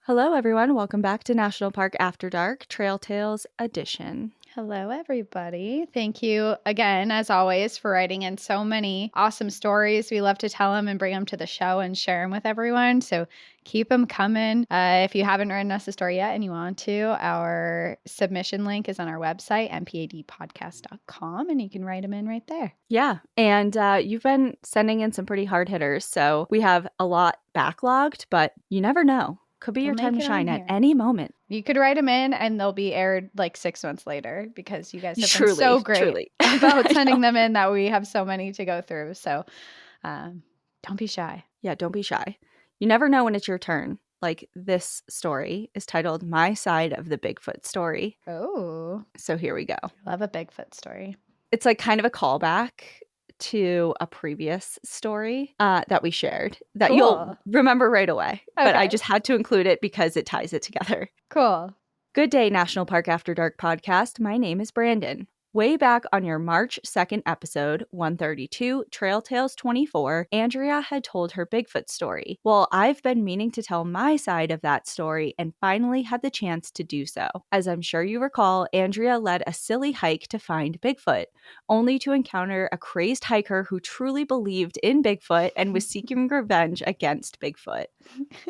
Hello, everyone. Welcome back to National Park After Dark Trail Tales Edition. Hello, everybody. Thank you again, as always, for writing in so many awesome stories. We love to tell them and bring them to the show and share them with everyone. So keep them coming. If you haven't written us a story yet and you want to, our submission link is on our website, mpadpodcast.com, and you can write them in right there. Yeah. And you've been sending in some pretty hard hitters. So we have a lot backlogged, but you never know. Could be your time to shine at any moment. You could write them in and they'll be aired like 6 months later because you guys have been so great about sending them in that we have so many to go through. So don't be shy. Yeah, don't be shy. You never know when it's your turn. Like this story is titled My Side of the Bigfoot Story. Oh. So here we go. Love a Bigfoot story. It's like kind of a callback to a previous story that we shared that you'll remember right away. Okay. But I just had to include it because it ties it together. Cool. Good day, National Park After Dark podcast. My name is Brandon. Way back on your March 2nd episode, 132, Trail Tales 24, Andrea had told her Bigfoot story. Well, I've been meaning to tell my side of that story and finally had the chance to do so. As I'm sure you recall, Andrea led a silly hike to find Bigfoot, only to encounter a crazed hiker who truly believed in Bigfoot and was seeking revenge against Bigfoot.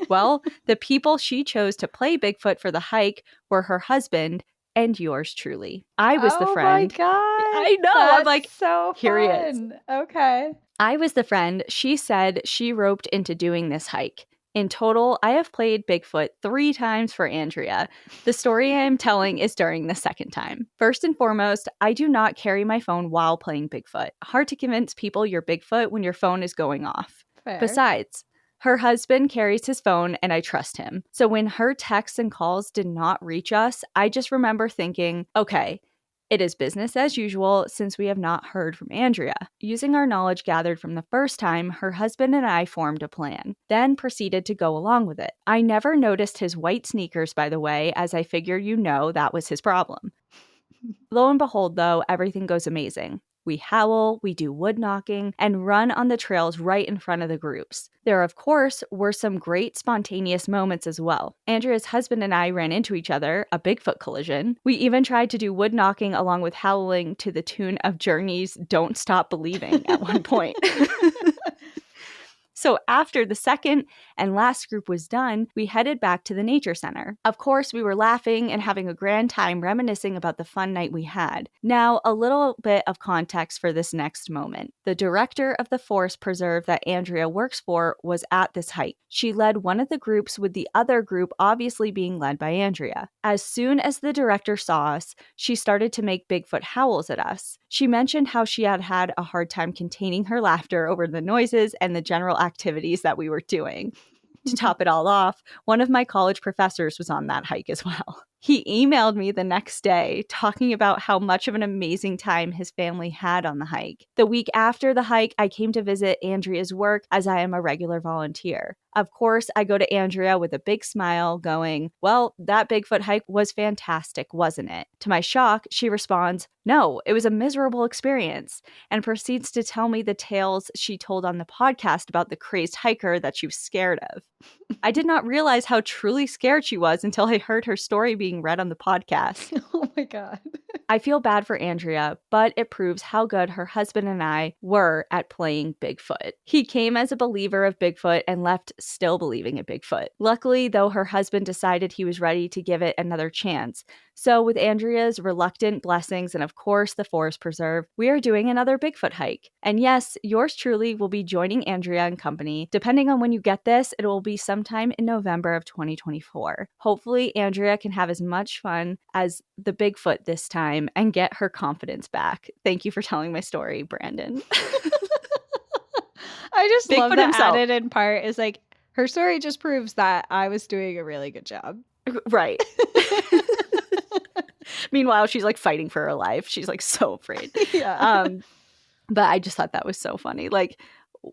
Well, the people she chose to play Bigfoot for the hike were her husband and yours truly. I was the friend. Oh my God. I know. That's I'm like, so here he fun. is. Okay. I was the friend she said she roped into doing this hike. In total, I have played Bigfoot 3 times for Andrea. The story I am telling is during the second time. First and foremost, I do not carry my phone while playing Bigfoot. Hard to convince people you're Bigfoot when your phone is going off. Fair. Besides, her husband carries his phone and I trust him. So when her texts and calls did not reach us, I just remember thinking, okay, it is business as usual since we have not heard from Andrea. Using our knowledge gathered from the first time, her husband and I formed a plan, then proceeded to go along with it. I never noticed his white sneakers, by the way, as I figure you know that was his problem. Lo and behold, though, everything goes amazing. We howl, we do wood knocking, and run on the trails right in front of the groups. There, of course, were some great spontaneous moments as well. Andrea's husband and I ran into each other, a Bigfoot collision. We even tried to do wood knocking along with howling to the tune of Journey's Don't Stop Believing at one point. So after the second and last group was done, we headed back to the nature center. Of course, we were laughing and having a grand time reminiscing about the fun night we had. Now, a little bit of context for this next moment. The director of the forest preserve that Andrea works for was at this hike. She led one of the groups with the other group obviously being led by Andrea. As soon as the director saw us, she started to make Bigfoot howls at us. She mentioned how she had had a hard time containing her laughter over the noises and the general activities that we were doing. To top it all off, one of my college professors was on that hike as well. He emailed me the next day talking about how much of an amazing time his family had on the hike. The week after the hike, I came to visit Andrea's work as I am a regular volunteer. Of course, I go to Andrea with a big smile going, well, that Bigfoot hike was fantastic, wasn't it? To my shock, she responds, no, it was a miserable experience, and proceeds to tell me the tales she told on the podcast about the crazed hiker that she was scared of. I did not realize how truly scared she was until I heard her story being read on the podcast. Oh my God. I feel bad for Andrea, but it proves how good her husband and I were at playing Bigfoot. He came as a believer of Bigfoot and left still believing in Bigfoot. Luckily, though, her husband decided he was ready to give it another chance. So with Andrea's reluctant blessings and of course the forest preserve, we are doing another Bigfoot hike. And yes, yours truly will be joining Andrea and company. Depending on when you get this, it will be sometime in November of 2024. Hopefully, Andrea can have as much fun as the Bigfoot this time and get her confidence back. Thank you for telling my story, Brandon. I just Bigfoot love the himself. added in part is like, her story just proves that I was doing a really good job. Right. Meanwhile, she's like fighting for her life. She's like so afraid. Yeah. But I just thought that was so funny. Like,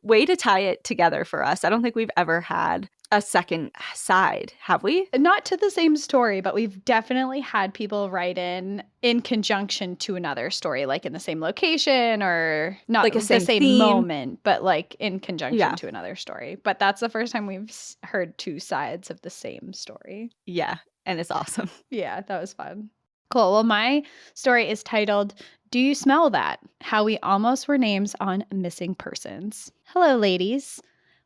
way to tie it together for us. I don't think we've ever had a second side, have we? Not to the same story, but we've definitely had people write in conjunction to another story, like in the same location or not Like a the same same theme. moment, but like in conjunction Yeah. to another story. But that's the first time we've heard two sides of the same story. Yeah, and it's awesome. Yeah, that was fun. Cool. Well, my story is titled, Do You Smell That? How We Almost Were Names on Missing Persons. Hello, ladies.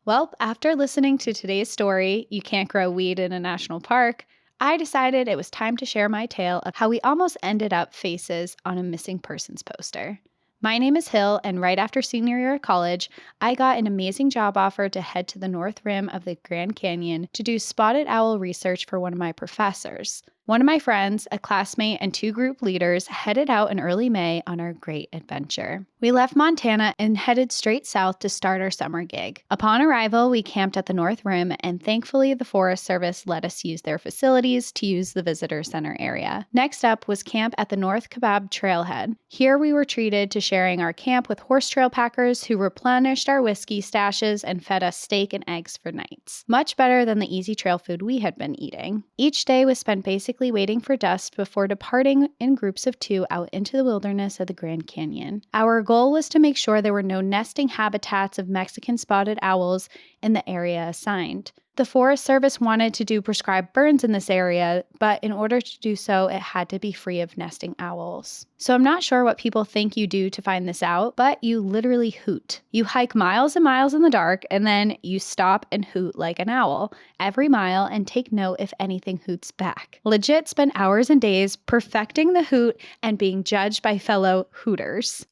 Well, after listening to today's story, You Can't Grow Weed in a National Park, I decided it was time to share my tale of how we almost ended up faces on a missing persons poster. My name is Hill, and right after senior year of college, I got an amazing job offer to head to the North Rim of the Grand Canyon to do spotted owl research for one of my professors. One of my friends, a classmate, and 2 group leaders headed out in early May on our great adventure. We left Montana and headed straight south to start our summer gig. Upon arrival, we camped at the North Rim, and thankfully the Forest Service let us use their facilities to use the visitor center area. Next up was camp at the North Kebab Trailhead. Here we were treated to sharing our camp with horse trail packers who replenished our whiskey stashes and fed us steak and eggs for nights. Much better than the easy trail food we had been eating. Each day was spent basically waiting for dusk before departing in groups of 2 out into the wilderness of the Grand Canyon. Our goal was to make sure there were no nesting habitats of Mexican spotted owls in the area assigned. The Forest Service wanted to do prescribed burns in this area, but in order to do so, it had to be free of nesting owls. So I'm not sure what people think you do to find this out, but you literally hoot. You hike miles and miles in the dark, and then you stop and hoot like an owl every mile and take note if anything hoots back. Legit spend hours and days perfecting the hoot and being judged by fellow hooters.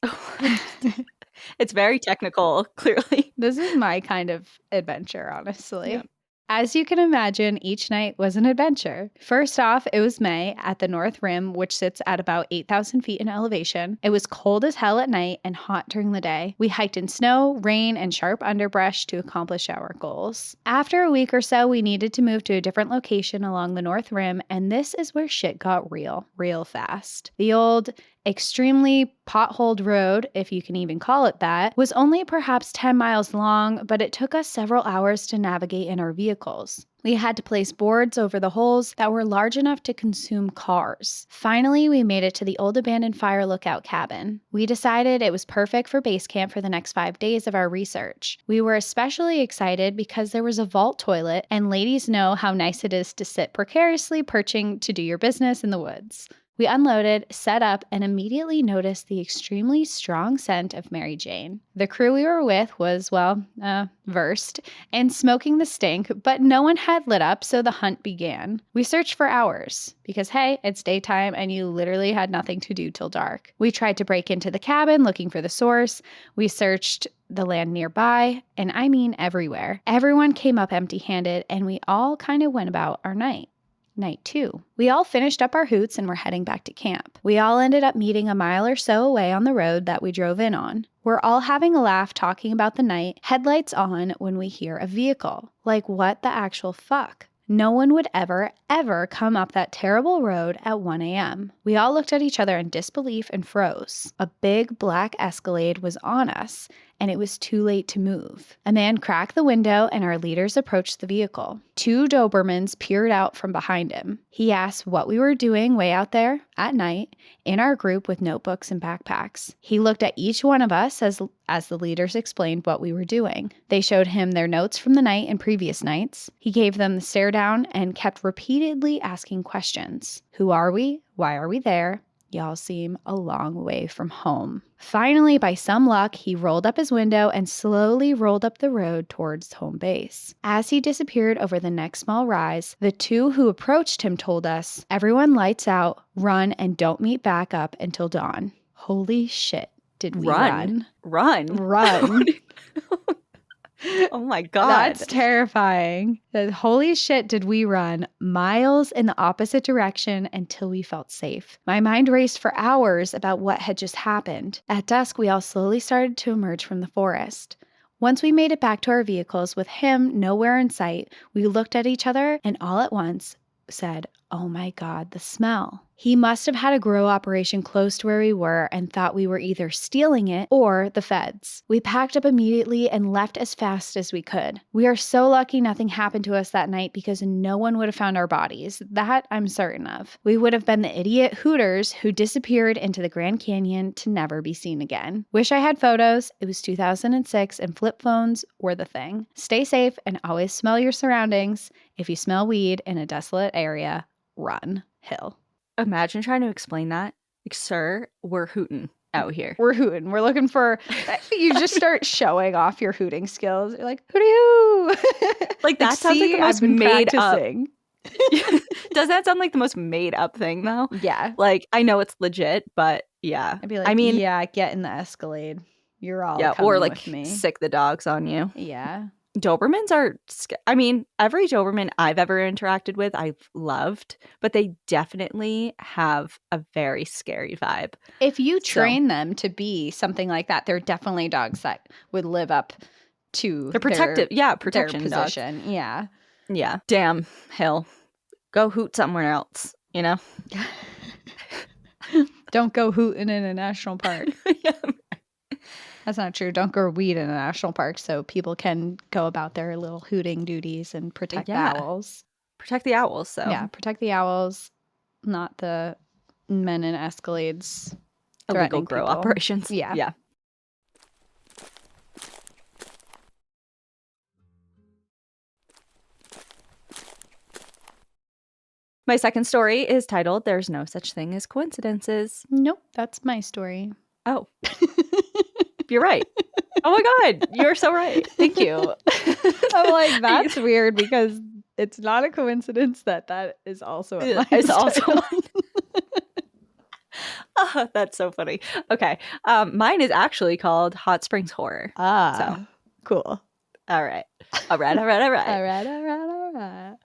It's very technical, clearly. This is my kind of adventure, honestly. Yeah. As you can imagine, each night was an adventure. First off, it was May at the North Rim, which sits at about 8,000 feet in elevation. It was cold as hell at night and hot during the day. We hiked in snow, rain, and sharp underbrush to accomplish our goals. After a week or so, we needed to move to a different location along the North Rim, and this is where shit got real fast. The old extremely potholed road, if you can even call it that, was only perhaps 10 miles long, but it took us several hours to navigate in our vehicles. We had to place boards over the holes that were large enough to consume cars. Finally, we made it to the old abandoned fire lookout cabin. We decided it was perfect for base camp for the next 5 days of our research. We were especially excited because there was a vault toilet, and ladies know how nice it is to sit precariously perching to do your business in the woods. We unloaded, set up, and immediately noticed the extremely strong scent of Mary Jane. The crew we were with was, versed in smoking the stink, but no one had lit up, so the hunt began. We searched for hours, because hey, it's daytime and you literally had nothing to do till dark. We tried to break into the cabin looking for the source. We searched the land nearby, and I mean everywhere. Everyone came up empty-handed, and we all kind of went about our night. Night 2. We all finished up our hoots and were heading back to camp. We all ended up meeting a mile or so away on the road that we drove in on. We're all having a laugh talking about the night, headlights on, when we hear a vehicle. Like, what the actual fuck? No one would ever come up that terrible road at 1 a.m. We all looked at each other in disbelief and froze. A big black Escalade was on us, and it was too late to move. A man cracked the window, and our leaders approached the vehicle. 2 Dobermans peered out from behind him. He asked what we were doing way out there at night in our group with notebooks and backpacks. He looked at each one of us as the leaders explained what we were doing. They showed him their notes from the night and previous nights. He gave them the stare down and kept repeatedly asking questions. Who are we? Why are we there? Y'all seem a long way from home. Finally, by some luck, he rolled up his window and slowly rolled up the road towards home base. As he disappeared over the next small rise, the 2 who approached him told us, "Everyone lights out, run, and don't meet back up until dawn." Holy shit, did we run? Run. Oh my God. That's terrifying. Holy shit, did we run miles in the opposite direction until we felt safe. My mind raced for hours about what had just happened. At dusk, we all slowly started to emerge from the forest. Once we made it back to our vehicles with him nowhere in sight, we looked at each other and all at once said, "Oh my God, the smell." He must have had a grow operation close to where we were and thought we were either stealing it or the feds. We packed up immediately and left as fast as we could. We are so lucky nothing happened to us that night because no one would have found our bodies. That I'm certain of. We would have been the idiot Hooters who disappeared into the Grand Canyon to never be seen again. Wish I had photos. It was 2006 and flip phones were the thing. Stay safe and always smell your surroundings. If you smell weed in a desolate area, run. Hill. Imagine trying to explain that. Like, sir, we're hooting out here. We're hooting. We're looking for, you just start showing off your hooting skills. You're like, hooty-hoo. Like, that sounds like the most I've been made practicing. up. Does that sound like the most made up thing, though? Yeah. Like, I know it's legit, but yeah. I'd be like, I mean, yeah, get in the Escalade. You're all yeah, coming or like with me. sick the dogs on you. Yeah. Dobermans are, I mean, every Doberman I've ever interacted with, I've loved, but they definitely have a very scary vibe. If you train them to be something like that, they're definitely dogs that would live up to They're protective. Protection their dogs. position. Yeah. Yeah. Damn, Hill. Go hoot somewhere else, you know? Don't go hooting in a national park. Yeah. That's not true. Don't grow weed in a national park so people can go about their little hooting duties and protect the owls. Protect the owls, so. Yeah, protect the owls, not the men in Escalades. Illegal grow people. Operations. Yeah. Yeah. My second story is titled, There's No Such Thing as Coincidences. Nope, that's my story. Oh. You're right. Oh my God. You're so right. Thank you. I'm like, that's weird because it's not a coincidence that is also at my It's also title. Oh, that's so funny. Okay. Mine is actually called Hot Springs Horror. So cool. All right. All right. All right.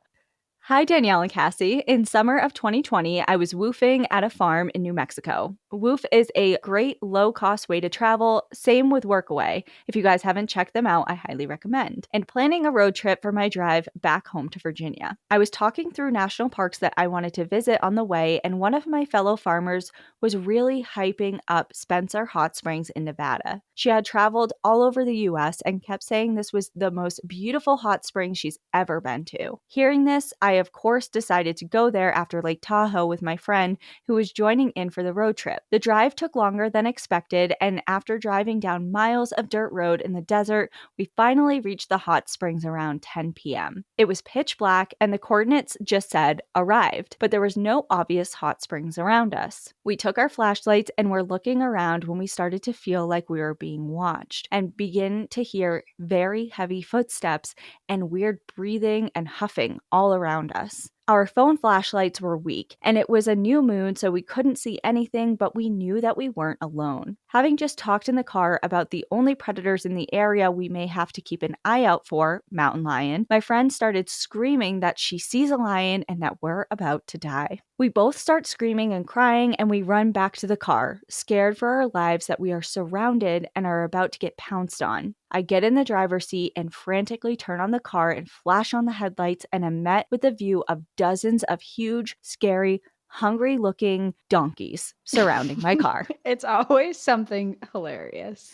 Hi, Danielle and Cassie. In summer of 2020, I was woofing at a farm in New Mexico. Woof is a great low-cost way to travel, same with Workaway. If you guys haven't checked them out, I highly recommend. And planning a road trip for my drive back home to Virginia. I was talking through national parks that I wanted to visit on the way, and one of my fellow farmers was really hyping up Spencer Hot Springs in Nevada. She had traveled all over the US and kept saying this was the most beautiful hot spring she's ever been to. Hearing this, I of course decided to go there after Lake Tahoe with my friend who was joining in for the road trip. The drive took longer than expected, and after driving down miles of dirt road in the desert, we finally reached the hot springs around 10 p.m. It was pitch black and the coordinates just said arrived, but there was no obvious hot springs around us. We took our flashlights and were looking around when we started to feel like we were being watched and begin to hear very heavy footsteps and weird breathing and huffing all around us. Our phone flashlights were weak, and it was a new moon, so we couldn't see anything, but we knew that we weren't alone. Having just talked in the car about the only predators in the area we may have to keep an eye out for, mountain lion, my friend started screaming that she sees a lion and that we're about to die. We both start screaming and crying, and we run back to the car, scared for our lives that we are surrounded and are about to get pounced on. I get in the driver's seat and frantically turn on the car and flash on the headlights, and am met with the view of dozens of huge, scary, hungry-looking donkeys surrounding my car. It's always something hilarious.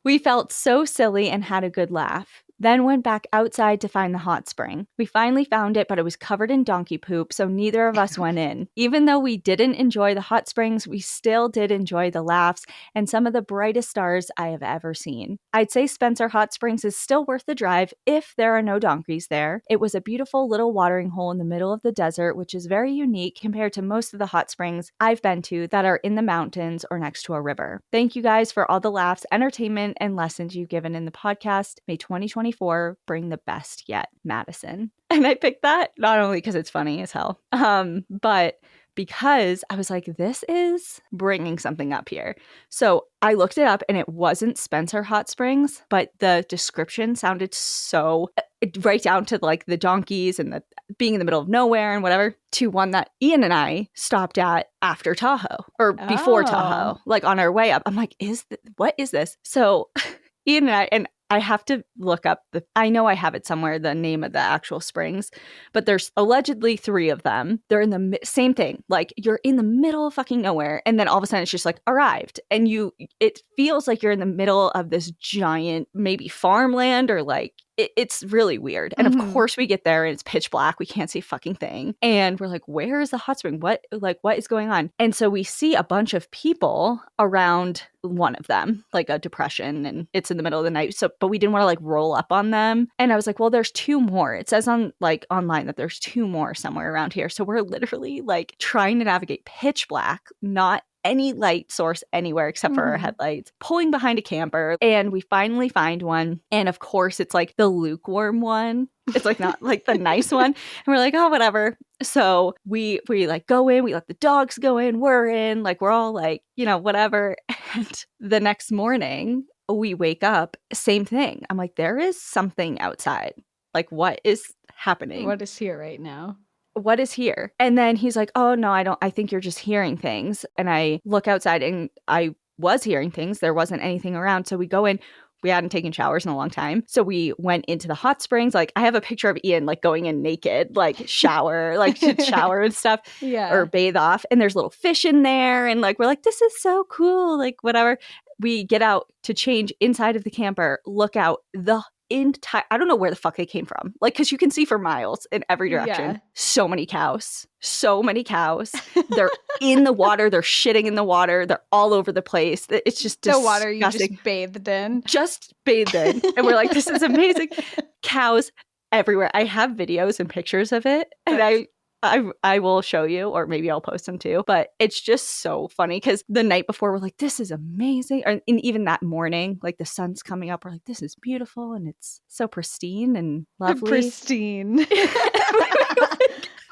We felt so silly and had a good laugh. Then went back outside to find the hot spring. We finally found it, but it was covered in donkey poop, so neither of us went in. Even though we didn't enjoy the hot springs, we still did enjoy the laughs and some of the brightest stars I have ever seen. I'd say Spencer Hot Springs is still worth the drive if there are no donkeys there. It was a beautiful little watering hole in the middle of the desert, which is very unique compared to most of the hot springs I've been to that are in the mountains or next to a river. Thank you guys for all the laughs, entertainment, and lessons you've given in the podcast. May 2024 bring the best yet, Madison. And I picked that not only because it's funny as hell, but because I was like, this is bringing something up here. So I looked it up and it wasn't Spencer Hot Springs, but the description sounded so right down to like the donkeys and the being in the middle of nowhere and whatever, to one that Ian and I stopped at after Tahoe or before Tahoe, like on our way up. I'm like, what is this? So Ian and I have to look up I know I have it somewhere, the name of the actual springs, but there's allegedly 3 of them. They're in the same thing. Like, you're in the middle of fucking nowhere, and then all of a sudden it's just like arrived, and it feels like you're in the middle of this giant, maybe farmland, or like it's really weird. And of course we get there and it's pitch black. We can't see a fucking thing. And we're like, where is the hot spring? What is going on? And so we see a bunch of people around one of them, like a depression, and it's in the middle of the night. So, but we didn't want to like roll up on them. And I was like, well, there's 2 more. It says on like online that there's 2 more somewhere around here. So we're literally like trying to navigate pitch black, not any light source anywhere except for our headlights, pulling behind a camper, and we finally find one. And of course, it's like the lukewarm one. It's like not like the nice one. And we're like, oh, whatever. So we like go in, we let the dogs go in, we're in, like we're all like, whatever. And the next morning we wake up, same thing. I'm like, there is something outside. Like, what is happening? What is here right now? What is here? And then he's like, oh, no, I think you're just hearing things. And I look outside and I was hearing things. There wasn't anything around. So we go in. We hadn't taken showers in a long time. So we went into the hot springs. Like, I have a picture of Ian like going in naked, like shower, like to shower and stuff, or bathe off. And there's little fish in there. And like, we're like, this is so cool. Like, whatever. We get out to change inside of the camper, look out the entire, I don't know where the fuck they came from. Like, because you can see for miles in every direction. Yeah. So many cows. They're in the water. They're shitting in the water. They're all over the place. It's just disgusting. The water you just bathed in. Just bathed in. And we're like, this is amazing. Cows everywhere. I have videos and pictures of it. And I will show you, or maybe I'll post them too. But it's just so funny because the night before we're like, this is amazing. And even that morning, like the sun's coming up, we're like, this is beautiful and it's so pristine and lovely. Pristine.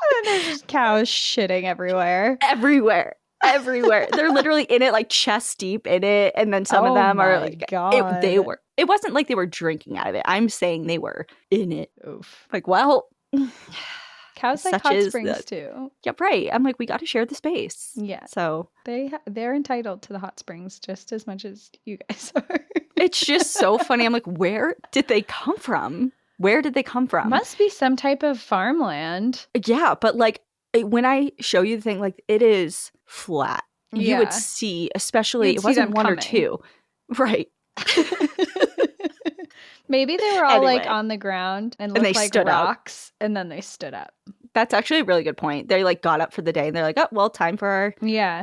And there's just cows shitting everywhere. Everywhere. They're literally in it, like chest deep in it. And then some of them are like, it wasn't like they were drinking out of it. I'm saying they were in it. Oof. Like, well. Cows like hot springs too. Yep, right. I'm like, we got to share the space. Yeah. So they're entitled to the hot springs just as much as you guys are. It's just so funny. I'm like, where did they come from? Must be some type of farmland. Yeah, but like when I show you the thing, like it is flat. You would see, especially it wasn't one or two. Right. Maybe they were all like on the ground and looked like rocks, and then they stood up. That's actually a really good point. They like got up for the day and they're like, oh, well, time for our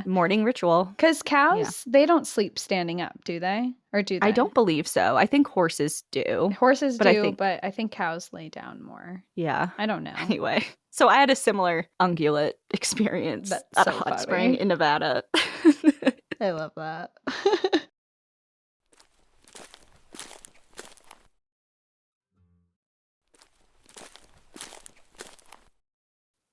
morning ritual. Because cows, they don't sleep standing up, do they? Or do they? I don't believe so. I think horses do. But I think cows lay down more. Yeah. I don't know. Anyway, so I had a similar ungulate experience at a hot spring in Nevada. I love that.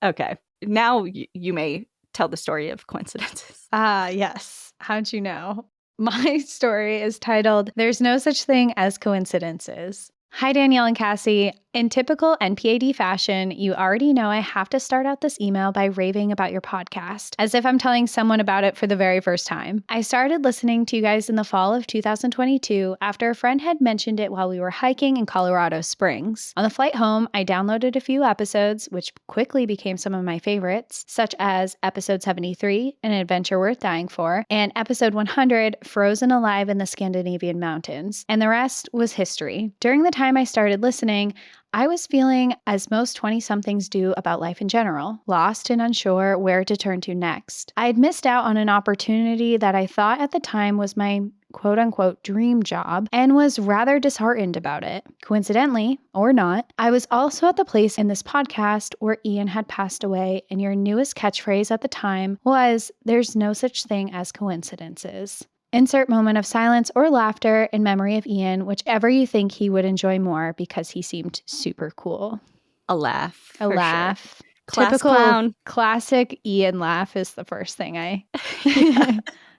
Okay. Now you may tell the story of coincidences. Yes. How'd you know? My story is titled, There's No Such Thing as Coincidences. Hi, Danielle and Cassie. In typical NPAD fashion, you already know I have to start out this email by raving about your podcast, as if I'm telling someone about it for the very first time. I started listening to you guys in the fall of 2022 after a friend had mentioned it while we were hiking in Colorado Springs. On the flight home, I downloaded a few episodes, which quickly became some of my favorites, such as episode 73, An Adventure Worth Dying For, and episode 100, Frozen Alive in the Scandinavian Mountains, and the rest was history. During the time I started listening, I was feeling as most 20-somethings do about life in general, lost and unsure where to turn to next. I had missed out on an opportunity that I thought at the time was my quote-unquote dream job and was rather disheartened about it. Coincidentally, or not, I was also at the place in this podcast where Ian had passed away, and your newest catchphrase at the time was, "There's no such thing as coincidences." Insert moment of silence or laughter in memory of Ian, whichever you think he would enjoy more because he seemed super cool. A laugh. A laugh. Sure. Typical clown. Classic Ian laugh is the first thing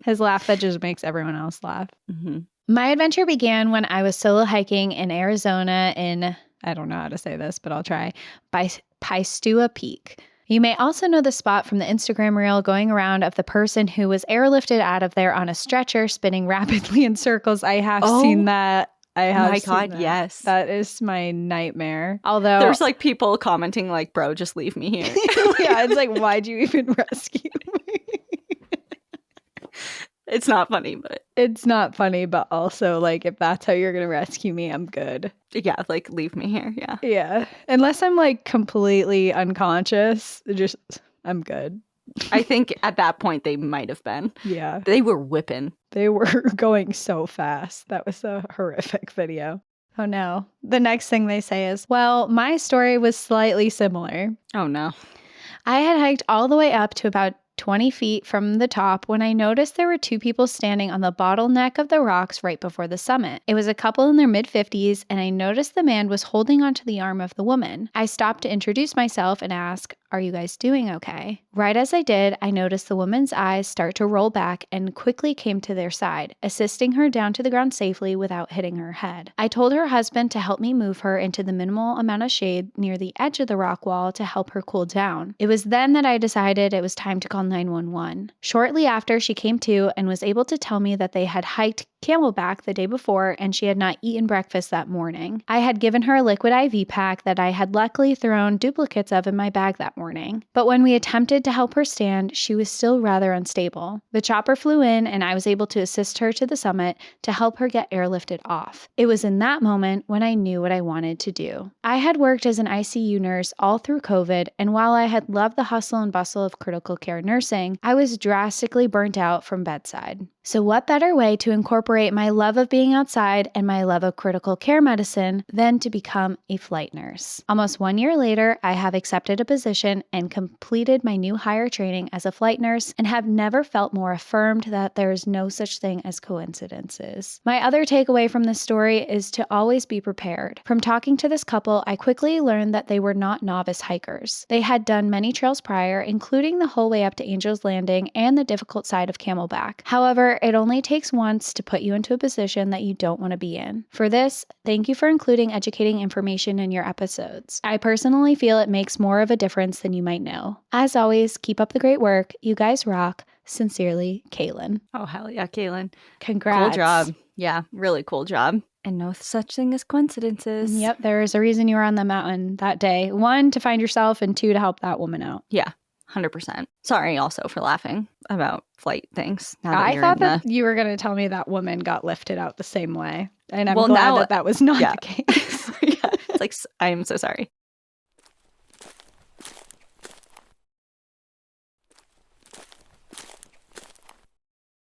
his laugh that just makes everyone else laugh. Mm-hmm. My adventure began when I was solo hiking in Arizona in, I don't know how to say this, but I'll try, by Paistua Peak. You may also know the spot from the Instagram reel going around of the person who was airlifted out of there on a stretcher spinning rapidly in circles. I have seen that. I have My seen God, that. yes. That is my nightmare. Although There's like people commenting like, bro, just leave me here. yeah, it's like, why'd you even rescue me? It's not funny, but It's not funny, but also like if that's how you're gonna rescue me, I'm good. yeah, like leave me here. Yeah. Yeah. Unless I'm like completely unconscious, just I'm good. I think at that point they might have been. Yeah. They were whipping. They were going so fast. That was a horrific video. Oh no. The next thing they say is, well, my story was slightly similar. Oh no. I had hiked all the way up to about 20 feet from the top when I noticed there were two people standing on the bottleneck of the rocks right before the summit. It was a couple in their mid-50s, and I noticed the man was holding onto the arm of the woman. I stopped to introduce myself and ask, "Are you guys doing okay?" Right as I did, I noticed the woman's eyes start to roll back and quickly came to their side, assisting her down to the ground safely without hitting her head. I told her husband to help me move her into the minimal amount of shade near the edge of the rock wall to help her cool down. It was then that I decided it was time to call 911. Shortly after, she came to and was able to tell me that they had hiked Camelback the day before and she had not eaten breakfast that morning. I had given her a liquid IV pack that I had luckily thrown duplicates of in my bag that morning. But when we attempted to help her stand, she was still rather unstable. The chopper flew in and I was able to assist her to the summit to help her get airlifted off. It was in that moment when I knew what I wanted to do. I had worked as an ICU nurse all through COVID, and while I had loved the hustle and bustle of critical care nursing, I was drastically burnt out from bedside. So what better way to incorporate my love of being outside and my love of critical care medicine than to become a flight nurse? Almost 1 year later, I have accepted a position and completed my new hire training as a flight nurse and have never felt more affirmed that there is no such thing as coincidences. My other takeaway from this story is to always be prepared. From talking to this couple, I quickly learned that they were not novice hikers. They had done many trails prior, including the whole way up to Angel's Landing and the difficult side of Camelback. However, it only takes once to put you into a position that you don't want to be in. For this, thank you for including educating information in your episodes. I personally feel it makes more of a difference than you might know. As always, keep up the great work. You guys rock. Sincerely, Kaylin. Oh, hell yeah, Kaylin. Congrats. Cool job. Yeah, really cool job. And no such thing as coincidences. Yep, there is a reason you were on the mountain that day. 1, to find yourself, and 2, to help that woman out. Yeah, 100%. Sorry also for laughing about flight things. Now that I you're thought in that you were going to tell me that woman got lifted out the same way. And I'm Well, glad now- that that was not yeah. the case. Yeah, it's like, I'm so sorry.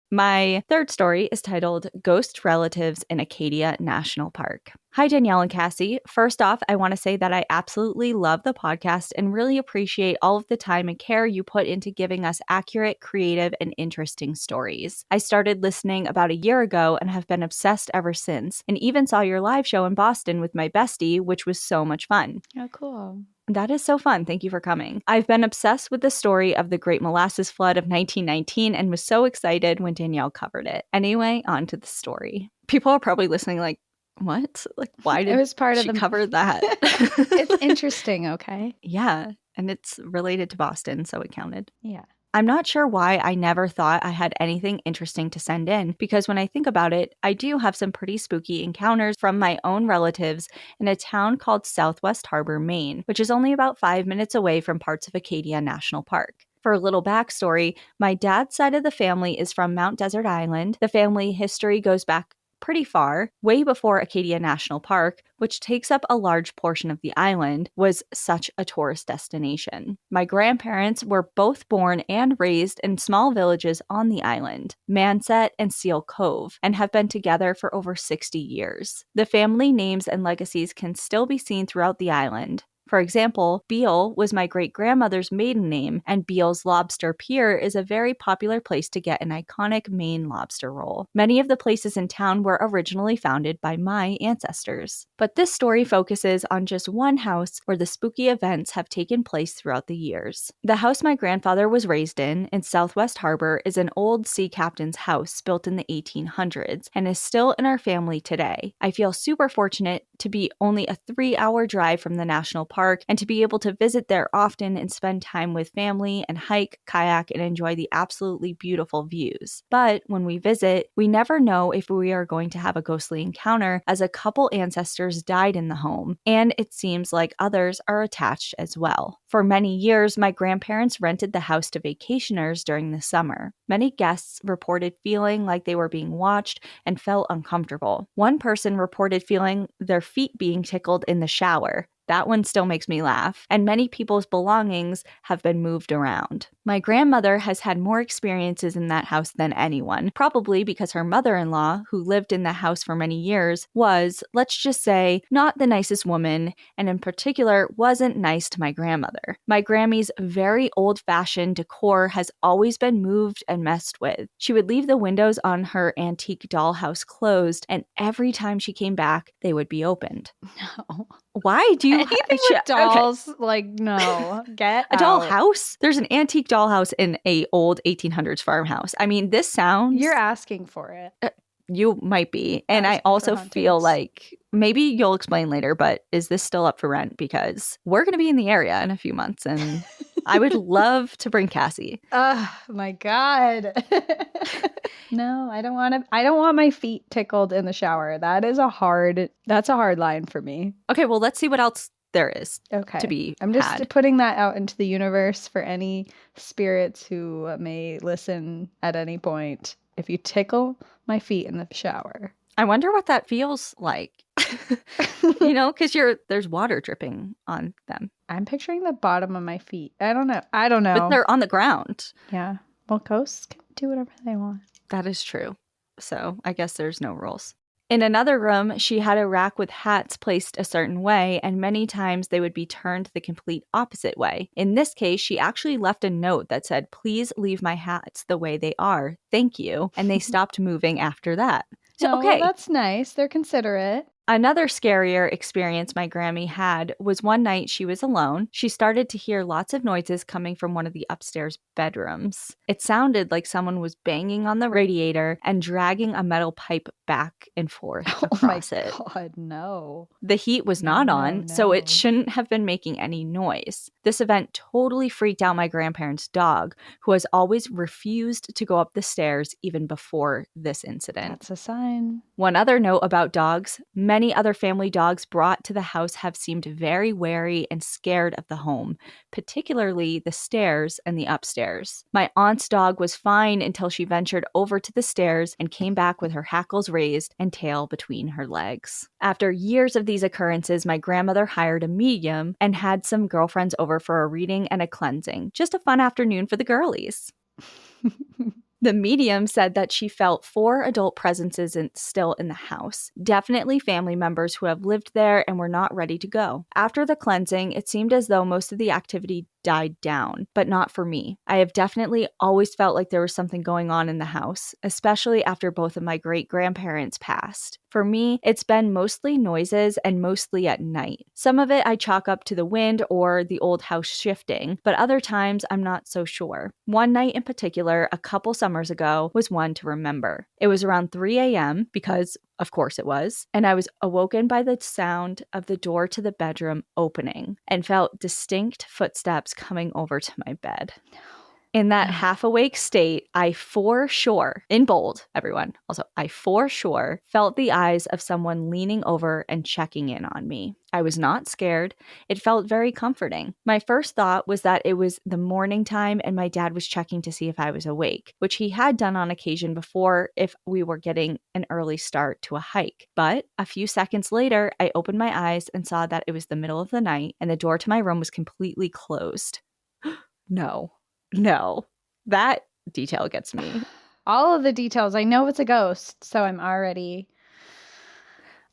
My third story is titled Ghost Relatives in Acadia National Park. Hi, Danielle and Cassie. First off, I want to say that I absolutely love the podcast and really appreciate all of the time and care you put into giving us accurate, creative, and interesting stories. I started listening about a year ago and have been obsessed ever since, and even saw your live show in Boston with my bestie, which was so much fun. Oh, cool. That is so fun. Thank you for coming. I've been obsessed with the story of the Great Molasses Flood of 1919 and was so excited when Danielle covered it. Anyway, on to the story. People are probably listening like, what? Like, why did It was part she of the cover that? It's interesting, okay? Yeah, and it's related to Boston, so it counted. Yeah. I'm not sure why I never thought I had anything interesting to send in, because when I think about it, I do have some pretty spooky encounters from my own relatives in a town called Southwest Harbor, Maine, which is only about 5 minutes away from parts of Acadia National Park. For a little backstory, my dad's side of the family is from Mount Desert Island. The family history goes back pretty far, way before Acadia National Park, which takes up a large portion of the island, was such a tourist destination. My grandparents were both born and raised in small villages on the island, Manset and Seal Cove, and have been together for over 60 years. The family names and legacies can still be seen throughout the island. For example, Beale was my great-grandmother's maiden name, and Beale's Lobster Pier is a very popular place to get an iconic Maine lobster roll. Many of the places in town were originally founded by my ancestors. But this story focuses on just one house where the spooky events have taken place throughout the years. The house my grandfather was raised in Southwest Harbor, is an old sea captain's house built in the 1800s and is still in our family today. I feel super fortunate to be only a 3-hour drive from the national park park and to be able to visit there often and spend time with family and hike, kayak, and enjoy the absolutely beautiful views. But when we visit, we never know if we are going to have a ghostly encounter, as a couple ancestors died in the home, and it seems like others are attached as well. For many years, my grandparents rented the house to vacationers during the summer. Many guests reported feeling like they were being watched and felt uncomfortable. One person reported feeling their feet being tickled in the shower. That one still makes me laugh. And many people's belongings have been moved around. My grandmother has had more experiences in that house than anyone, probably because her mother-in-law, who lived in the house for many years, was, let's just say, not the nicest woman, and in particular, wasn't nice to my grandmother. My Grammy's very old-fashioned decor has always been moved and messed with. She would leave the windows on her antique dollhouse closed, and every time she came back, they would be opened. No. Why do you Anything with dolls? Okay. Like, no. Get a out. dollhouse? There's an antique dollhouse in a old 1800s farmhouse. I mean, this sounds... You're asking for it. You might be. And I also feel like, maybe you'll explain later, but is this still up for rent? Because we're going to be in the area in a few months, and I would love to bring Cassie. Oh my God. No, I don't want my feet tickled in the shower. That's a hard line for me. Okay, well, let's see what else there is to be I'm just putting that out into the universe for any spirits who may listen at any point. If you tickle my feet in the shower. I wonder what that feels like. You know, because there's water dripping on them. I'm picturing the bottom of my feet. I don't know. But they're on the ground. Yeah. Well, ghosts can do whatever they want. That is true. So I guess there's no rules. In another room, she had a rack with hats placed a certain way, and many times they would be turned the complete opposite way. In this case, she actually left a note that said, "Please leave my hats the way they are. Thank you." And they stopped moving after that. So, okay. Well, that's nice. They're considerate. Another scarier experience my Grammy had was one night she was alone. She started to hear lots of noises coming from one of the upstairs bedrooms. It sounded like someone was banging on the radiator and dragging a metal pipe back and forth across it. Oh my God, no. The heat was not on, so it shouldn't have been making any noise. This event totally freaked out my grandparents' dog, who has always refused to go up the stairs even before this incident. That's a sign. One other note about dogs: many other family dogs brought to the house have seemed very wary and scared of the home, particularly the stairs and the upstairs. My aunt's dog was fine until she ventured over to the stairs and came back with her hackles raised and tail between her legs. After years of these occurrences, my grandmother hired a medium and had some girlfriends over for a reading and a cleansing. Just a fun afternoon for the girlies. The medium said that she felt 4 adult presences still in the house, definitely family members who have lived there and were not ready to go. After the cleansing, it seemed as though most of the activity died down, but not for me. I have definitely always felt like there was something going on in the house, especially after both of my great-grandparents passed. For me, it's been mostly noises and mostly at night. Some of it I chalk up to the wind or the old house shifting, but other times I'm not so sure. One night in particular, a couple summers ago, was one to remember. It was around 3 a.m. because of course it was, and I was awoken by the sound of the door to the bedroom opening and felt distinct footsteps coming over to my bed. In that half-awake state, I for sure, in bold, everyone, also, I for sure felt the eyes of someone leaning over and checking in on me. I was not scared. It felt very comforting. My first thought was that it was the morning time and my dad was checking to see if I was awake, which he had done on occasion before if we were getting an early start to a hike. But a few seconds later, I opened my eyes and saw that it was the middle of the night and the door to my room was completely closed. No, that detail gets me. All of the details. I know it's a ghost, so I'm already...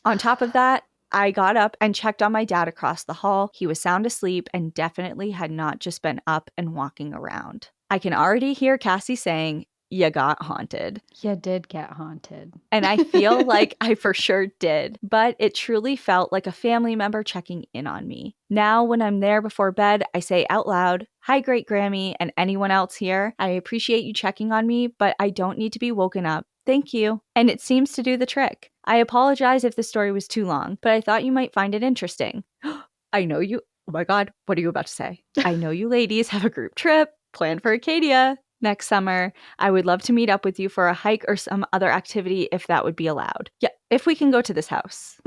On top of that, I got up and checked on my dad across the hall. He was sound asleep and definitely had not just been up and walking around. I can already hear Cassie saying, "You got haunted." You did get haunted. And I feel like I for sure did, but it truly felt like a family member checking in on me. Now, when I'm there before bed, I say out loud, "Hi, Great Grammy, and anyone else here. I appreciate you checking on me, but I don't need to be woken up. Thank you." And it seems to do the trick. I apologize if the story was too long, but I thought you might find it interesting. I know you Oh my God, what are you about to say? I know you ladies have a group trip planned for Acadia next summer. I would love to meet up with you for a hike or some other activity if that would be allowed. Yeah, if we can go to this house.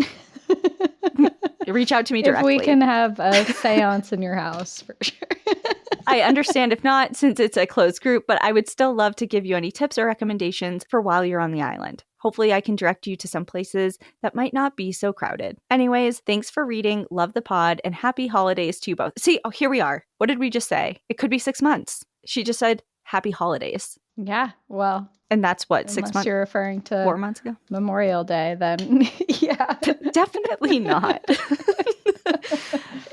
Reach out to me directly. If we can have a seance in your house, for sure. I understand if not, since it's a closed group, but I would still love to give you any tips or recommendations for while you're on the island. Hopefully I can direct you to some places that might not be so crowded. Anyways, thanks for reading, love the pod, and happy holidays to you both. See, oh, here we are. What did we just say? It could be 6 months. She just said happy holidays. Yeah, well. And that's what, 6 months? Unless you're referring to 4 months ago? Memorial Day, then yeah. Definitely not.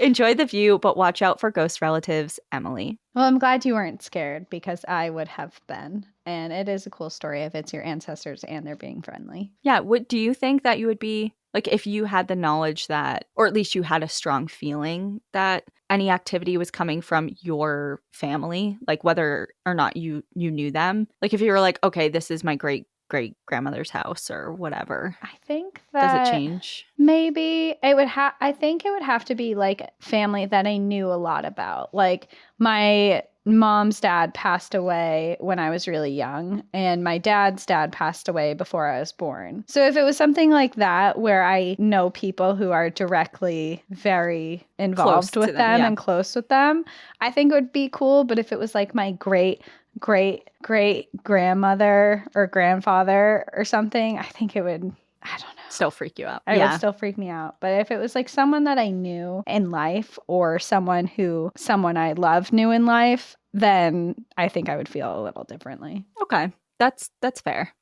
Enjoy the view, but watch out for ghost relatives, Emily. Well, I'm glad you weren't scared because I would have been. And it is a cool story if it's your ancestors and they're being friendly. Yeah. Do you think that you would be, like, if you had the knowledge that, or at least you had a strong feeling that any activity was coming from your family, like whether or not you knew them? Like if you were like, okay, this is my great grandmother's house or whatever. I think that does it change? Maybe it would have. I think it would have to be like family that I knew a lot about. Like my mom's dad passed away when I was really young, and my dad's dad passed away before I was born. So if it was something like that where I know people who are directly very involved with them and close with them, I think it would be cool. But if it was like my great grandmother or grandfather or something, I think it would, I don't know, still freak you out. It would still freak me out. But if it was like someone that I knew in life or someone I love knew in life, then I think I would feel a little differently. Okay, that's fair.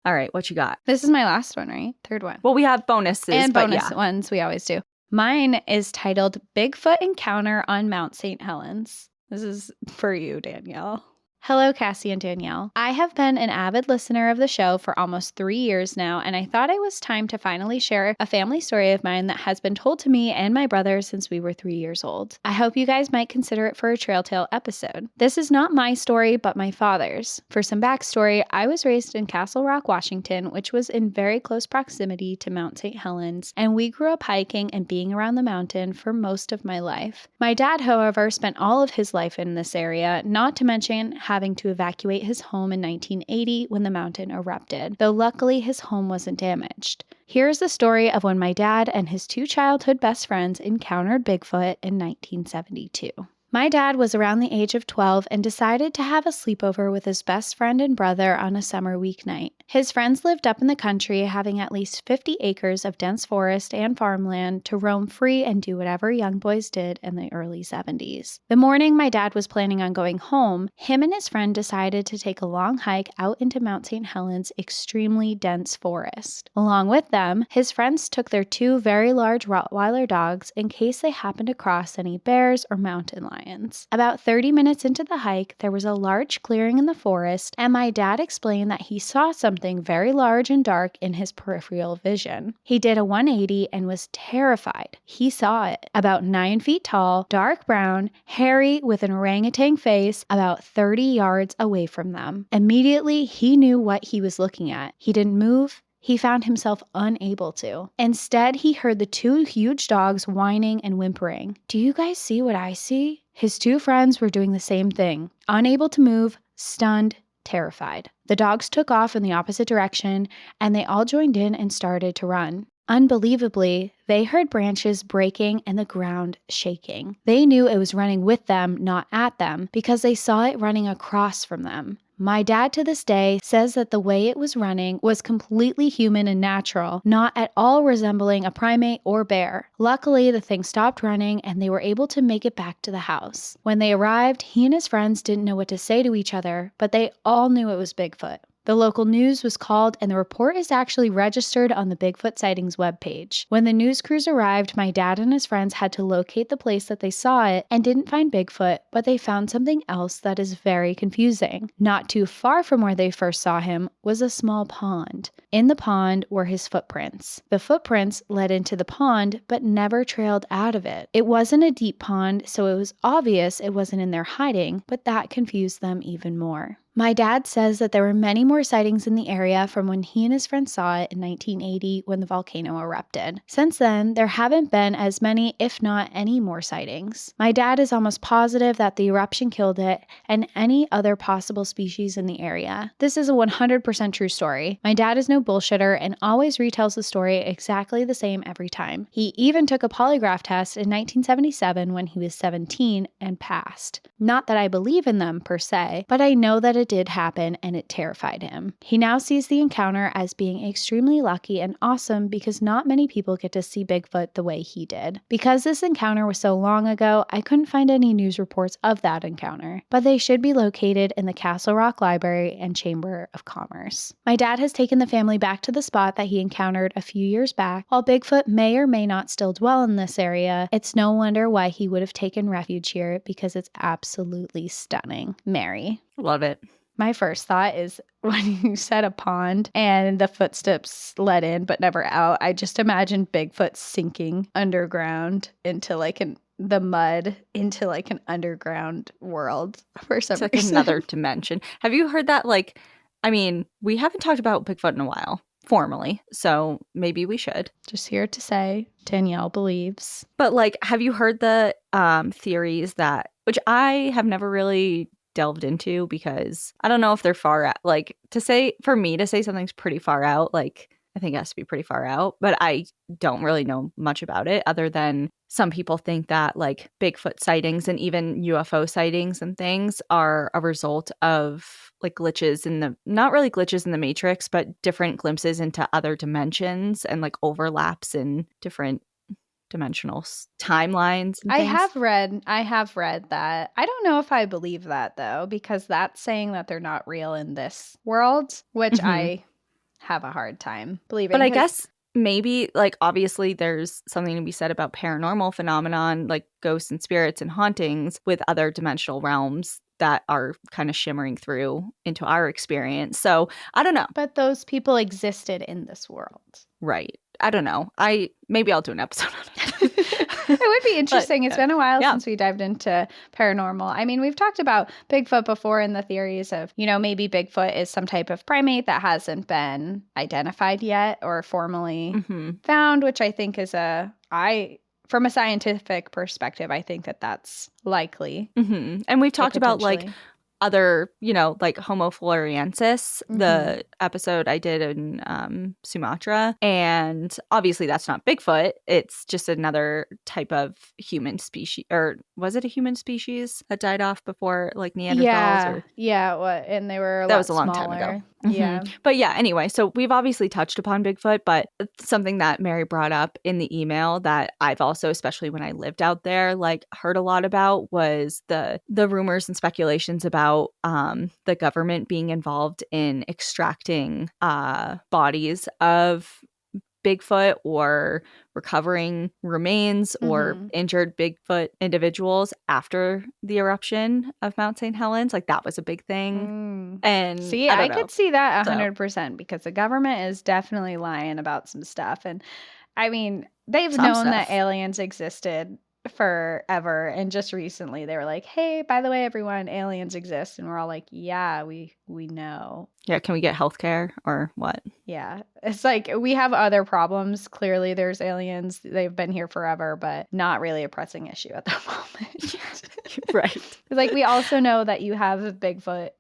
All right, what you got? This is my last one, right? Third one. Well, we have bonuses. And bonus ones, we always do. Mine is titled Bigfoot Encounter on Mount St. Helens. This is for you, Danielle. Hello, Cassie and Danielle. I have been an avid listener of the show for almost 3 years now, and I thought it was time to finally share a family story of mine that has been told to me and my brother since we were 3 years old. I hope you guys might consider it for a Trail Tale episode. This is not my story, but my father's. For some backstory, I was raised in Castle Rock, Washington, which was in very close proximity to Mount St. Helens, and we grew up hiking and being around the mountain for most of my life. My dad, however, spent all of his life in this area, not to mention having to evacuate his home in 1980 when the mountain erupted, though luckily his home wasn't damaged. Here's the story of when my dad and his 2 childhood best friends encountered Bigfoot in 1972. My dad was around the age of 12 and decided to have a sleepover with his best friend and brother on a summer weeknight. His friends lived up in the country, having at least 50 acres of dense forest and farmland to roam free and do whatever young boys did in the early 70s. The morning my dad was planning on going home, him and his friend decided to take a long hike out into Mount St. Helens' extremely dense forest. Along with them, his friends took their 2 very large Rottweiler dogs in case they happened to cross any bears or mountain lions. About 30 minutes into the hike, there was a large clearing in the forest, and my dad explained that he saw something very large and dark in his peripheral vision. He did a 180 and was terrified. He saw it, about 9 feet tall, dark brown, hairy, with an orangutan face, about 30 yards away from them. Immediately, he knew what he was looking at. He didn't move. He found himself unable to. Instead, he heard the 2 huge dogs whining and whimpering. Do you guys see what I see? His 2 friends were doing the same thing, unable to move, stunned, terrified. The dogs took off in the opposite direction, and they all joined in and started to run. Unbelievably, they heard branches breaking and the ground shaking. They knew it was running with them, not at them, because they saw it running across from them. My dad to this day says that the way it was running was completely human and natural, not at all resembling a primate or bear. Luckily, the thing stopped running and they were able to make it back to the house. When they arrived, he and his friends didn't know what to say to each other, but they all knew it was Bigfoot. The local news was called, and the report is actually registered on the Bigfoot Sightings webpage. When the news crews arrived, my dad and his friends had to locate the place that they saw it and didn't find Bigfoot, but they found something else that is very confusing. Not too far from where they first saw him was a small pond. In the pond were his footprints. The footprints led into the pond, but never trailed out of it. It wasn't a deep pond, so it was obvious it wasn't in there hiding, but that confused them even more. My dad says that there were many more sightings in the area from when he and his friends saw it in 1980 when the volcano erupted. Since then, there haven't been as many, if not any more sightings. My dad is almost positive that the eruption killed it and any other possible species in the area. This is a 100% true story. My dad is no bullshitter and always retells the story exactly the same every time. He even took a polygraph test in 1977 when he was 17 and passed. Not that I believe in them per se, but I know that it did happen and it terrified him. He now sees the encounter as being extremely lucky and awesome because not many people get to see Bigfoot the way he did. Because this encounter was so long ago, I couldn't find any news reports of that encounter, but they should be located in the Castle Rock Library and Chamber of Commerce. My dad has taken the family back to the spot that he encountered a few years back. While Bigfoot may or may not still dwell in this area, it's no wonder why he would have taken refuge here because it's absolutely stunning. Mary. Love it. My first thought is when you said a pond and the footsteps led in but never out, I just imagine Bigfoot sinking underground into the mud into like an underground world for some It's reason. another dimension. Have you heard that? We haven't talked about Bigfoot in a while, formally, so maybe we should. Just here to say, Danielle believes. But have you heard the theories which I have never really delved into because I don't know if they're far out. For me to say something's pretty far out, I think it has to be pretty far out, but I don't really know much about it other than some people think that Bigfoot sightings and even UFO sightings and things are a result of glitches not really glitches in the Matrix, but different glimpses into other dimensions and overlaps in different dimensional timelines and I things. have read that. I don't know if I believe that though, because that's saying that they're not real in this world, which I have a hard time believing. But I guess maybe obviously there's something to be said about paranormal phenomenon like ghosts and spirits and hauntings with other dimensional realms that are kind of shimmering through into our experience. So I don't know. But those people existed in this world. Right. I don't know. Maybe I'll do an episode on it. It would be interesting. It's been a while Yeah. since we dived into paranormal. I mean, we've talked about Bigfoot before in the theories of, maybe Bigfoot is some type of primate that hasn't been identified yet or formally found, which I think is from a scientific perspective, I think that that's likely. And we've talked about other, Homo floresiensis, the episode I did in Sumatra. And obviously that's not Bigfoot. It's just another type of human species. Or was it a human species that died off before Neanderthals? And they were that was a long time ago. Yeah. But yeah, anyway, so we've obviously touched upon Bigfoot, but something that Mary brought up in the email that I've also, especially when I lived out there, heard a lot about was the rumors and speculations about the government being involved in extracting bodies of Bigfoot or recovering remains or injured Bigfoot individuals after the eruption of Mount St. Helens. That was a big thing. And see, I could see that 100% because the government is definitely lying about some stuff. And I mean, they've known that aliens existed forever, and just recently they were like, hey, by the way, everyone, aliens exist, and we're all like, yeah, we know. Yeah, can we get healthcare or what? Yeah, it's we have other problems. Clearly there's aliens, they've been here forever, but not really a pressing issue at the moment. Right. It's we also know that you have Bigfoot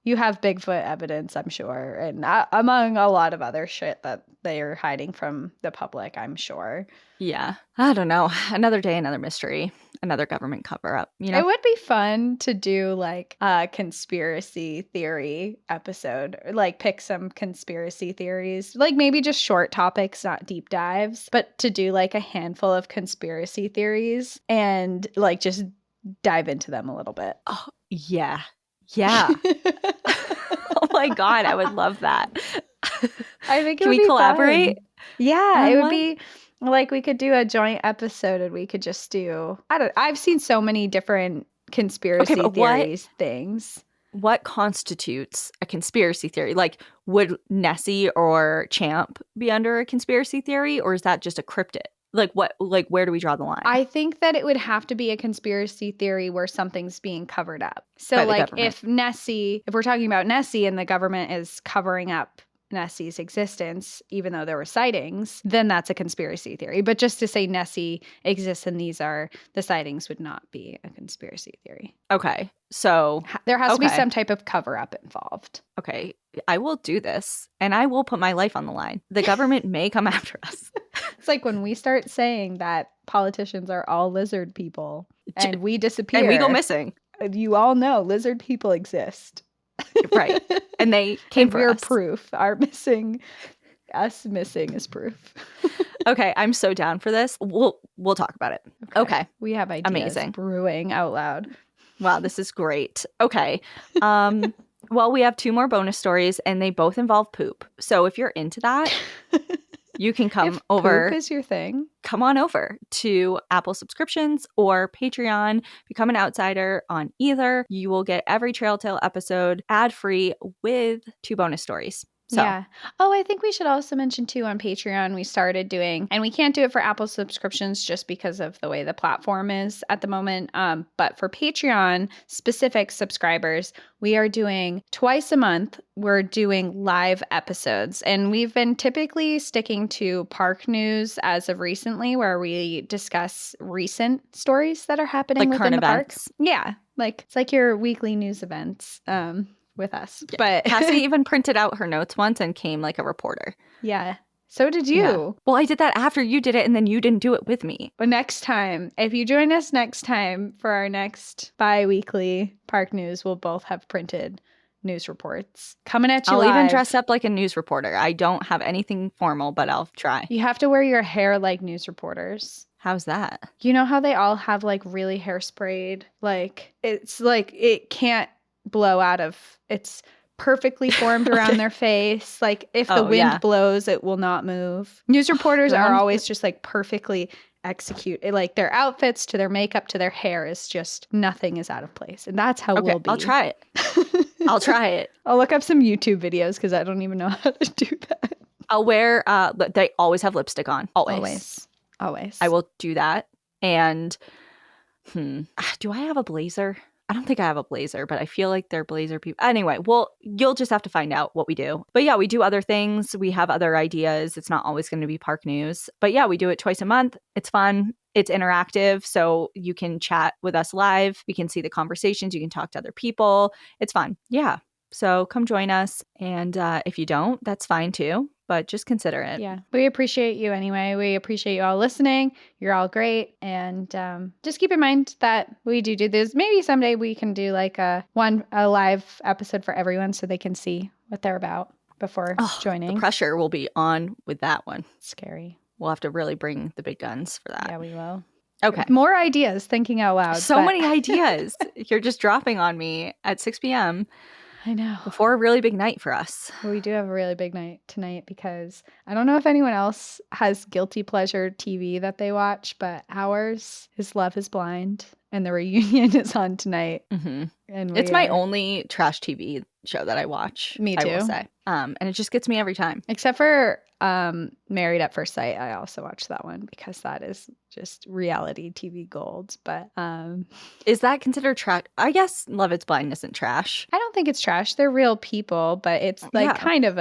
evidence, I'm sure, and among a lot of other shit that they are hiding from the public, I'm sure. Yeah. I don't know. Another day, another mystery, another government cover up, It would be fun to do a conspiracy theory episode, or pick some conspiracy theories, maybe just short topics, not deep dives, but to do a handful of conspiracy theories and just dive into them a little bit. Oh, yeah. Yeah. Oh my God, I would love that. I think Can we collaborate? Fun. Yeah, it would be we could do a joint episode and we could just do I've seen so many different conspiracy theories things. What constitutes a conspiracy theory? Would Nessie or Champ be under a conspiracy theory, or is that just a cryptid? Like what? Like where do we draw the line? I think that it would have to be a conspiracy theory where something's being covered up. So By the like government. if we're talking about Nessie and the government is covering up Nessie's existence, even though there were sightings, then that's a conspiracy theory. But just to say Nessie exists and these are the sightings would not be a conspiracy theory. Okay. So There has to be Okay. some type of cover up involved. okay, I will do this and I will put my life on the line. The government may come after us. It's like when we start saying that politicians are all lizard people and we disappear And we go missing. You all know lizard people exist. Right. And they came And for we're us. proof. Us missing is proof. Okay, I'm so down for this. We'll talk about it. Okay. We have ideas Amazing. brewing out loud. Wow, this is great. Okay. Well, we have 2 more bonus stories and they both involve poop. So if you're into that, you can come If over. poop is your thing. Come on over to Apple subscriptions or Patreon. Become an outsider on either. You will get every Trail Tale episode ad-free with 2 bonus stories. So, Yeah. Oh, I think we should also mention too on Patreon, we started doing, and we can't do it for Apple subscriptions just because of the way the platform is at the moment. But for Patreon specific subscribers, we are doing twice a month. We're doing live episodes, and we've been typically sticking to park news as of recently, where we discuss recent stories that are happening like within current the events. park. Yeah, like it's like your weekly news events. With us. But Cassie even printed out her notes once and came like a reporter. yeah. So did you. Yeah. Well, I did that after you did it and then you didn't do it with me. But next time, if you join us next time for our next bi-weekly park news, we'll both have printed news reports coming at you I'll live. even dress up like a news reporter. I don't have anything formal, but I'll try. You have to wear your hair like news reporters. How's that? You know how they all have like really hairsprayed? Like it's like it can't blow out of it's perfectly formed around their face. Like if the wind blows, it will not move. News reporters are always just like perfectly executed. Like their outfits to their makeup to their hair is just nothing is out of place. And that's how we'll be. I'll try it. I'll try it. I'll look up some YouTube videos because I don't even know how to do that. I'll wear they always have lipstick on. Always. I will do that. And do I have a blazer? I don't think I have a blazer, but I feel like they're blazer people. Anyway, well, you'll just have to find out what we do. But yeah, we do other things. We have other ideas. It's not always going to be park news. But yeah, we do it twice a month. It's fun. It's interactive. So you can chat with us live. We can see the conversations. You can talk to other people. It's fun. Yeah. So come join us. And if you don't, that's fine too. But just consider it. Yeah. We appreciate you anyway. We appreciate you all listening. You're all great. And just keep in mind that we do this. Maybe someday we can do like a live episode for everyone so they can see what they're about before joining. The pressure will be on with that one. Scary. We'll have to really bring the big guns for that. Yeah, we will. Okay. More ideas, thinking out loud. So many ideas. You're just dropping on me at 6 p.m. I know. Before a really big night for us. We do have a really big night tonight because I don't know if anyone else has guilty pleasure TV that they watch, but ours is Love is Blind and the reunion is on tonight. Mm-hmm. And it's my only trash TV show that I watch. Me too. I will say. And it just gets me every time. Except for Married at First Sight. I also watch that one because that is just reality TV gold. But is that considered trash? I guess Love is Blind isn't trash. I don't think it's trash. They're real people, but it's like kind of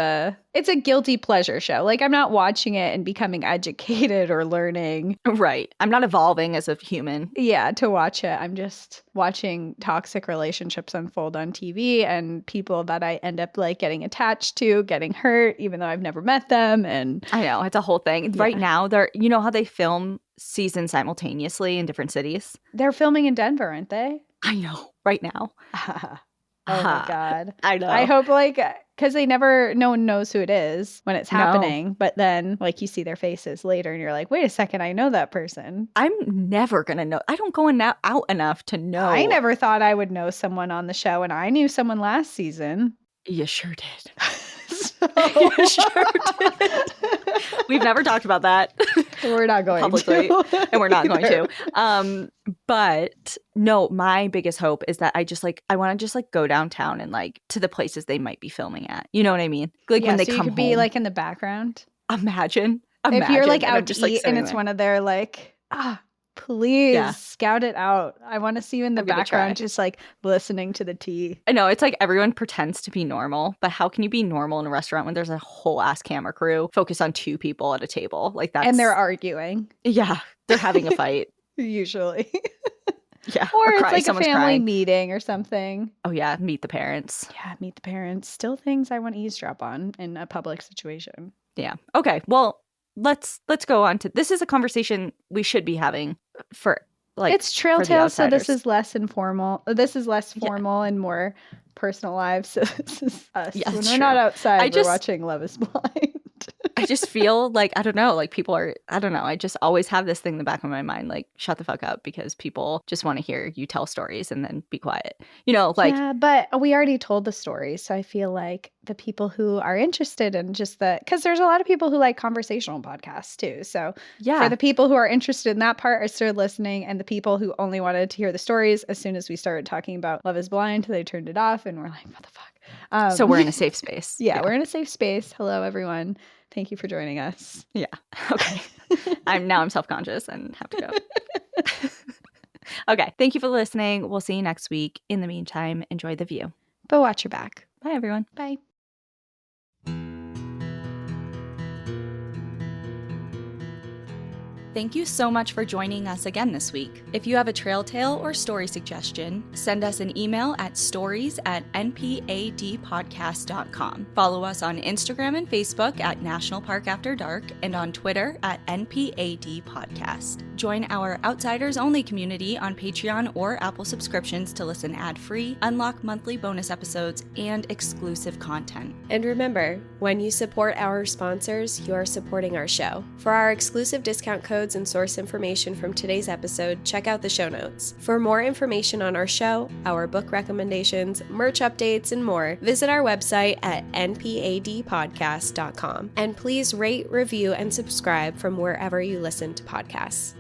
it's a guilty pleasure show. Like I'm not watching it and becoming educated or learning. Right. I'm not evolving as a human. Yeah, to watch it. I'm just watching toxic relationships unfold on TV and people that I end up like getting attached to, getting hurt, even though I've never met them. And I know, it's a whole thing. Yeah. Right now, you know how they film seasons simultaneously in different cities? They're filming in Denver, aren't they? I know, right now. Oh my God. I know. I hope because no one knows who it is when it's happening. No. But then like you see their faces later and you're like, wait a second, I know that person. I'm never going to know. I don't go out enough to know. I never thought I would know someone on the show, and I knew someone last season. You sure did. You sure did. We've never talked about that. We're not going publicly, to. And we're not going to. But no, my biggest hope is that I want to just like go downtown and like to the places they might be filming at. You know what I mean? Like when they so come you could home. be like in the background. Imagine Imagine. If you're like and I'm out just, to eat and sitting it's there. one of their like, please Yeah. scout it out. I want to see you in the I'm gonna background, try. just like listening to the tea. I know, it's like everyone pretends to be normal, but how can you be normal in a restaurant when there's a whole ass camera crew focused on 2 people at a table? Like that's And they're arguing, yeah, they're having a fight. usually. Yeah, Or it's crying. like a Someone's family crying. meeting or something. Oh yeah, meet the parents. Yeah, meet the parents. Still things I want to eavesdrop on in a public situation. Yeah. Okay. Well, let's go on to this is a conversation we should be having for like it's Trail for the Tales, so this outsiders. is less informal. This is less Yeah. formal and more personal lives. So this is us. Yeah, When that's we're not true. outside, we're watching Love is Blind. I just feel like, I don't know, like people are, I don't know. I just always have this thing in the back of my mind, like, shut the fuck up because people just want to hear you tell stories and then be quiet. You know, like, Yeah, but we already told the story. So I feel like the people who are interested in just because there's a lot of people who like conversational podcasts too. So yeah. for the people who are interested in that part are still listening, and the people who only wanted to hear the stories, as soon as we started talking about Love is Blind, they turned it off and we're like, what the fuck? So we're in a safe space. Yeah, we're in a safe space. Hello, everyone. Thank you for joining us. Yeah. Okay. I'm self-conscious and have to go. Okay. Thank you for listening. We'll see you next week. In the meantime, enjoy the view. But watch your back. Bye, everyone. Bye. Thank you so much for joining us again this week. If you have a trail tale or story suggestion, send us an email at stories@npadpodcast.com. Follow us on Instagram and Facebook at National Park After Dark and on Twitter at NPAD Podcast. Join our Outsiders Only community on Patreon or Apple subscriptions to listen ad-free, unlock monthly bonus episodes, and exclusive content. And remember, when you support our sponsors, you are supporting our show. For our exclusive discount codes and source information from today's episode, check out the show notes. For more information on our show, our book recommendations, merch updates, and more, visit our website at npadpodcast.com. And please rate, review, and subscribe from wherever you listen to podcasts.